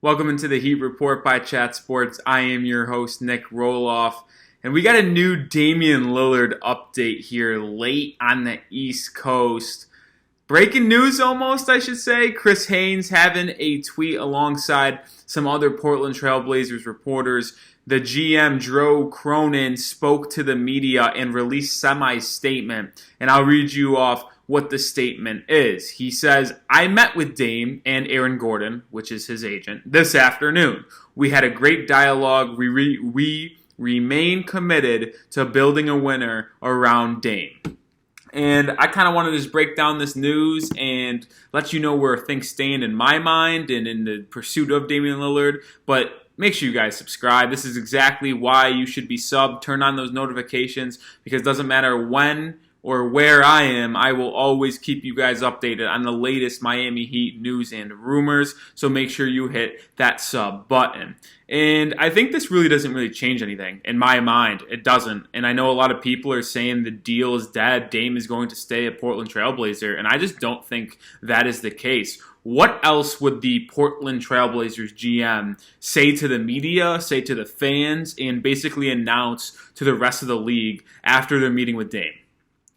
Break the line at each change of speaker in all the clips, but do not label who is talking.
Welcome into the Heat Report by Chat Sports. I am your host, Nic Rohloff. And we got a new Damian Lillard update here late on the East Coast. Breaking news almost, I should say. Chris Haynes having a tweet alongside some other Portland Trail Blazers reporters. The GM, Cronin, spoke to the media and released semi-statement. And I'll read you off what the statement is. He says, I met with Dame and Aaron Goodwin, which is his agent, this afternoon. We had a great dialogue. We remain committed to building a winner around Dame. And I kind of want to just break down this news and let you know where things stand in my mind and in the pursuit of Damian Lillard. But make sure you guys subscribe. This is exactly why you should be subbed. Turn on those notifications because it doesn't matter when or where I am, I will always keep you guys updated on the latest Miami Heat news and rumors. So make sure you hit that sub button. And I think this really doesn't really change anything. In my mind, it doesn't. And I know a lot of people are saying the deal is dead. Dame is going to stay a Portland Trailblazer. And I just don't think that is the case. What else would the Portland Trailblazers GM say to the media, say to the fans, and basically announce to the rest of the league after their meeting with Dame?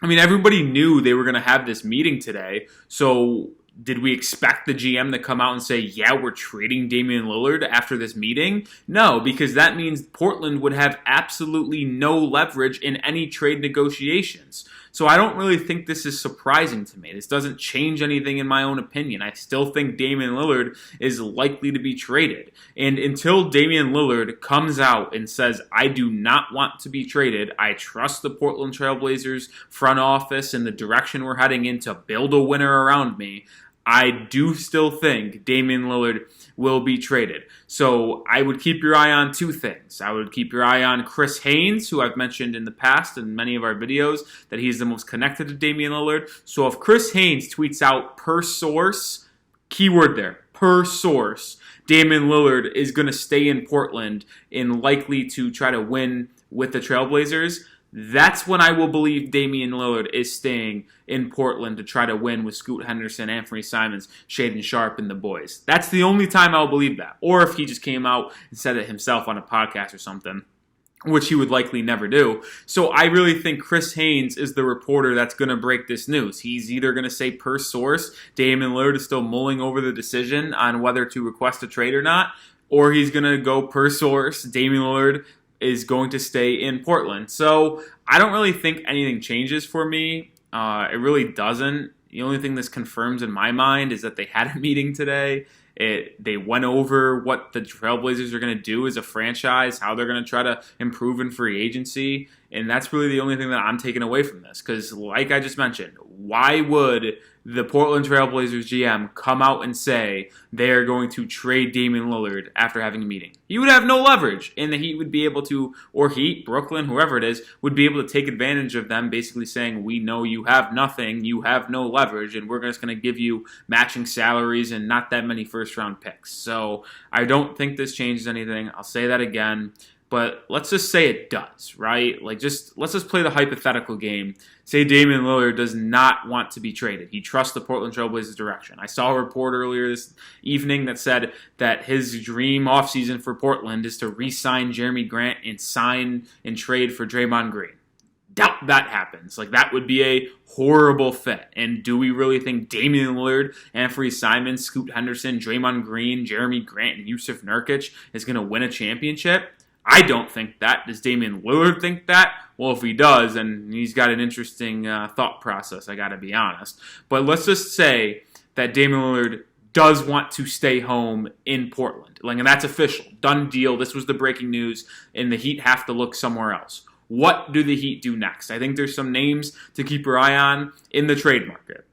I mean, everybody knew they were going to have this meeting today, so did we expect the GM to come out and say, yeah, we're trading Damian Lillard after this meeting? No, because that means Portland would have absolutely no leverage in any trade negotiations. So I don't really think this is surprising to me. This doesn't change anything in my own opinion. I still think Damian Lillard is likely to be traded. And until Damian Lillard comes out and says, I do not want to be traded, I trust the Portland Trailblazers front office and the direction we're heading in to build a winner around me, I do still think Damian Lillard will be traded. So I would keep your eye on two things. I would keep your eye on Chris Haynes, who I've mentioned in the past in many of our videos, that he's the most connected to Damian Lillard. So if Chris Haynes tweets out per source, keyword there, per source, Damian Lillard is going to stay in Portland and likely to try to win with the Trailblazers, that's when I will believe Damian Lillard is staying in Portland to try to win with Scoot Henderson, Anthony Simons, Shaedon Sharpe, and the boys. That's the only time I'll believe that. Or if he just came out and said it himself on a podcast or something, which he would likely never do. So I really think Chris Haynes is the reporter that's going to break this news. He's either going to say per source, Damian Lillard is still mulling over the decision on whether to request a trade or not, or he's going to go per source, Damian Lillard is going to stay in Portland. So I don't really think anything changes for me. It really doesn't. The only thing this confirms in my mind is that they had a meeting today. They went over what the Trailblazers are going to do as a franchise, how they're going to try to improve in free agency, and that's really the only thing that I'm taking away from this. Because like I just mentioned, why would the Portland Trailblazers GM come out and say they're going to trade Damian Lillard after having a meeting? He would have no leverage, and the Heat would be able to, or Heat, Brooklyn, whoever it is, would be able to take advantage of them, basically saying, we know you have nothing, you have no leverage, and we're just going to give you matching salaries and not that many first-round picks. So I don't think this changes anything. I'll say that again. But let's just say it does, right? Let's just play the hypothetical game. Say Damian Lillard does not want to be traded. He trusts the Portland Trailblazers direction. I saw a report earlier this evening that said that his dream offseason for Portland is to re-sign Jeremy Grant and sign and trade for Draymond Green. Doubt that happens. That would be a horrible fit. And do we really think Damian Lillard, Anthony Simons, Scoot Henderson, Draymond Green, Jeremy Grant, and Yusuf Nurkic is going to win a championship? I don't think that. Does Damian Lillard think that? Well, if he does, then he's got an interesting thought process, I got to be honest. But let's just say that Damian Lillard does want to stay home in Portland. And that's official. Done deal. This was the breaking news, and the Heat have to look somewhere else. What do the Heat do next? I think there's some names to keep your eye on in the trade market.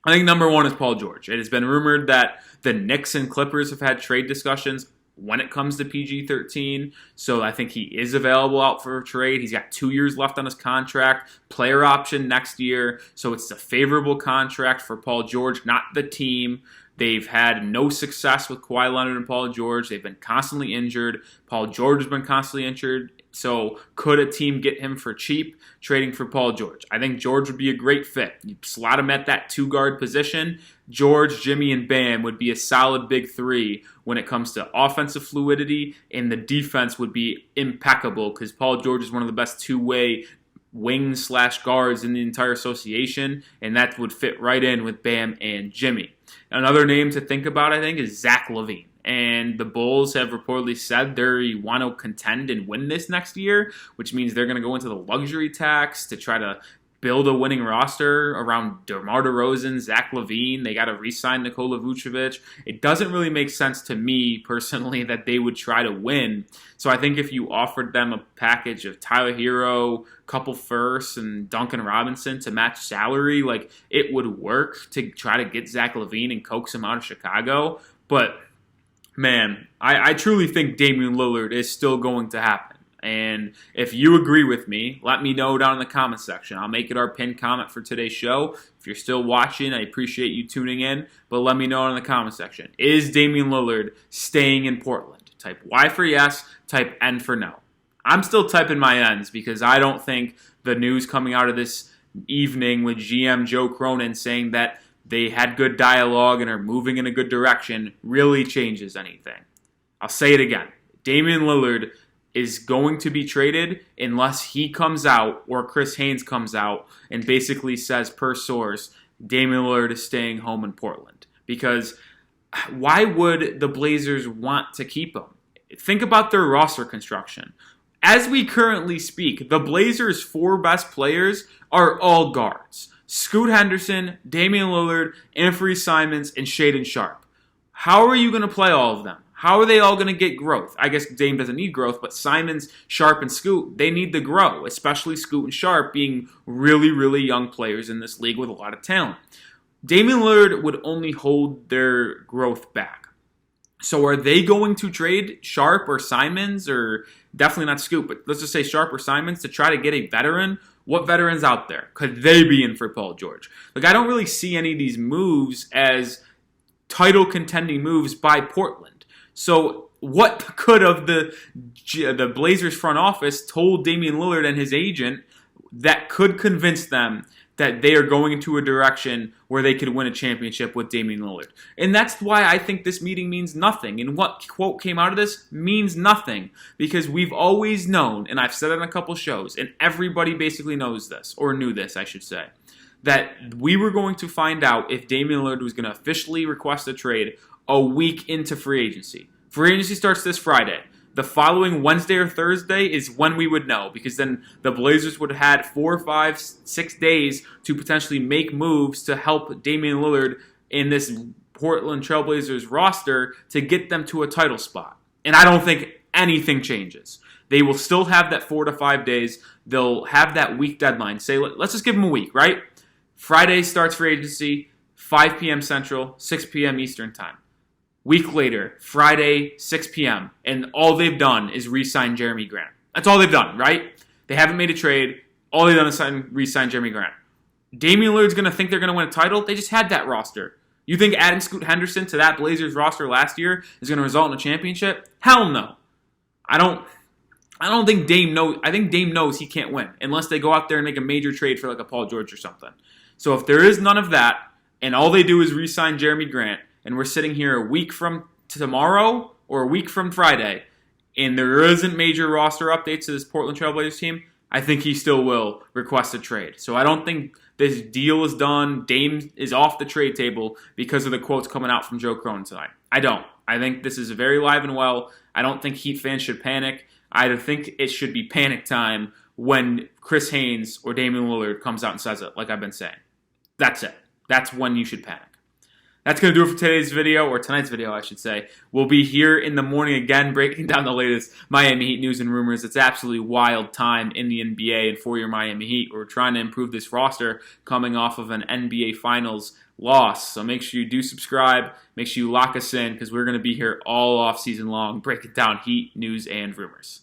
I think number one is Paul George. It has been rumored that the Knicks and Clippers have had trade discussions when it comes to PG-13, so I think he is available out for a trade. He's got 2 years left on his contract, player option next year, so it's a favorable contract for Paul George, not the team. They've had no success with Kawhi Leonard and Paul George. They've been constantly injured. Paul George has been constantly injured. So could a team get him for cheap, trading for Paul George? I think George would be a great fit. You slot him at that 2-guard position. George, Jimmy, and Bam would be a solid big 3 when it comes to offensive fluidity, and the defense would be impeccable because Paul George is one of the best 2-way wings/guards in the entire association, and that would fit right in with Bam and Jimmy. Another name to think about, I think, is Zach LaVine. And the Bulls have reportedly said they want to contend and win this next year, which means they're going to go into the luxury tax to try to build a winning roster around DeMar DeRozan, Zach LaVine. They got to re-sign Nikola Vucevic. It doesn't really make sense to me personally that they would try to win. So I think if you offered them a package of Tyler Hero, couple firsts, and Duncan Robinson to match salary, like it would work to try to get Zach LaVine and coax him out of Chicago. But man, I truly think Damian Lillard is still going to happen. And if you agree with me, let me know down in the comment section. I'll make it our pinned comment for today's show. If you're still watching, I appreciate you tuning in. But let me know in the comment section. Is Damian Lillard staying in Portland? Type Y for yes, type N for no. I'm still typing my N's because I don't think the news coming out of this evening with GM Joe Cronin saying that they had good dialogue and are moving in a good direction really changes anything. I'll say it again. Damian Lillard is going to be traded unless he comes out or Chris Haynes comes out and basically says, per source, Damian Lillard is staying home in Portland. Because why would the Blazers want to keep him? Think about their roster construction. As we currently speak, the Blazers' 4 best players are all guards. Scoot Henderson, Damian Lillard, Anthony Simons, and Shaedon Sharpe. How are you going to play all of them? How are they all going to get growth? I guess Dame doesn't need growth, but Simons, Sharpe, and Scoot, they need to grow, especially Scoot and Sharpe being really, really young players in this league with a lot of talent. Damian Lillard would only hold their growth back. So are they going to trade Sharpe or Simons, or definitely not Scoot, but let's just say Sharpe or Simons to try to get a veteran? What veterans out there could they be in for Paul George? Like, I don't really see any of these moves as title contending moves by Portland. So what could have the Blazers front office told Damian Lillard and his agent that could convince them that they are going into a direction where they could win a championship with Damian Lillard? And that's why I think this meeting means nothing. And what quote came out of this means nothing. Because we've always known, and I've said it on a couple shows, and everybody basically knows this, or knew this, I should say, that we were going to find out if Damian Lillard was going to officially request a trade a week into free agency. Free agency starts this Friday. The following Wednesday or Thursday is when we would know, because then the Blazers would have had 4, 5, 6 days to potentially make moves to help Damian Lillard in this Portland Trailblazers roster to get them to a title spot. And I don't think anything changes. They will still have that 4 to 5 days. They'll have that week deadline. Say, let's just give them a week, right? Friday starts free agency, 5 p.m. Central, 6 p.m. Eastern time. Week later, Friday, 6 p.m., and all they've done is re-sign Jeremy Grant. That's all they've done, right? They haven't made a trade. All they've done is re-sign Jeremy Grant. Damian Lillard's going to think they're going to win a title? They just had that roster. You think adding Scoot Henderson to that Blazers roster last year is going to result in a championship? Hell no. I don't think Dame knows. I think Dame knows he can't win unless they go out there and make a major trade for like a Paul George or something. So if there is none of that, and all they do is re-sign Jeremy Grant, and we're sitting here a week from tomorrow or a week from Friday, and there isn't major roster updates to this Portland Trailblazers team, I think he still will request a trade. So I don't think this deal is done. Dame is off the trade table because of the quotes coming out from Joe Cronin tonight. I don't. I think this is very live and well. I don't think Heat fans should panic. I think it should be panic time when Chris Haynes or Damian Lillard comes out and says it, like I've been saying. That's it. That's when you should panic. That's going to do it for today's video, or tonight's video, I should say. We'll be here in the morning again, breaking down the latest Miami Heat news and rumors. It's absolutely wild time in the NBA and for your Miami Heat. We're trying to improve this roster coming off of an NBA Finals loss. So make sure you do subscribe. Make sure you lock us in, because we're going to be here all off season long, breaking down Heat news and rumors.